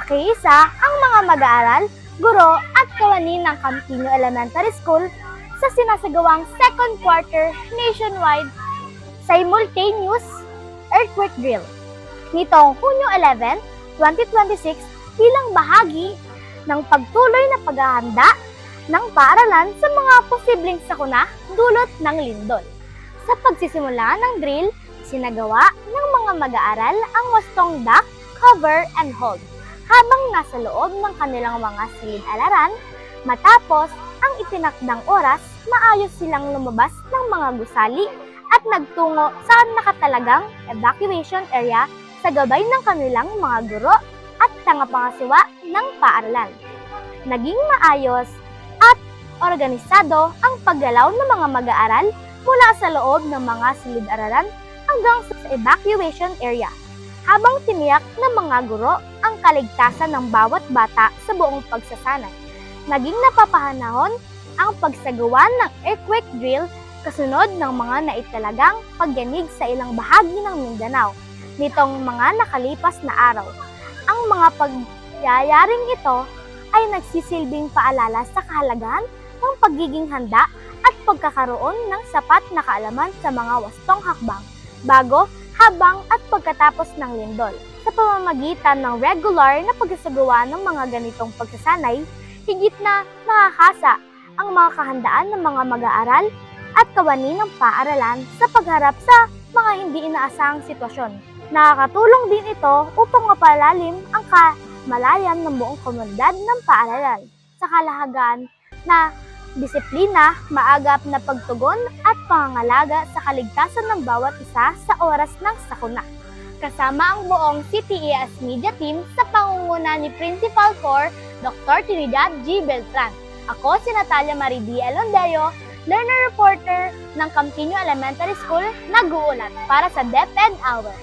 Nakiisa ang mga mag-aaral, guro at kawani ng Campiño Elementary School sa sinasagawang second quarter nationwide simultaneous earthquake drill nitong Hunyo 11, 2026 bilang bahagi ng pagtuloy na paghahanda ng paaralan sa mga posibleng sakuna dulot ng lindol. Sa pagsisimula ng drill, sinagawa ng mga mag-aaral ang wastong duck, cover, and hold habang nasa loob ng kanilang mga silid-araran. Matapos ang itinakdang oras, maayos silang lumabas ng mga gusali at nagtungo sa nakatalagang evacuation area sa gabay ng kanilang mga guro at tagapangasiwa ng paaralan. Naging maayos at organisado ang paggalaw ng mga mag-aaral mula sa loob ng mga silid-araran hanggang sa evacuation area, habang tiniyak ng mga guro ang kaligtasan ng bawat bata sa buong pagsasanay. Naging napapahanahon ang pagsagawa ng earthquake drill kasunod ng mga naitalagang pagyanig sa ilang bahagi ng Mindanao nitong mga nakalipas na araw. Ang mga pagyayaring ito ay nagsisilbing paalala sa kahalagahan ng pagiging handa at pagkakaroon ng sapat na kaalaman sa mga wastong hakbang bago, habang at pagkatapos ng lindol. Sa pamamagitan ng regular na pagsasagawa ng mga ganitong pagsasanay, higit na nakakasa ang mga kahandaan ng mga mag-aaral at kawani ng paaralan sa pagharap sa mga hindi inaasahang sitwasyon. Nakakatulong din ito upang mapalalim ang kamalayan ng buong komunidad ng paaralan sa kahalagahan na disiplina, maagap na pagtugon at pangangalaga sa kaligtasan ng bawat isa sa oras ng sakuna. Kasama ang buong CTES Media Team sa pangunguna ni Principal 4, Dr. Trinidad G. Beltran. Ako si Natalia Marie D. Alondario, learner reporter ng Campiño Elementary School, nag-uulat para sa DepEd Hour.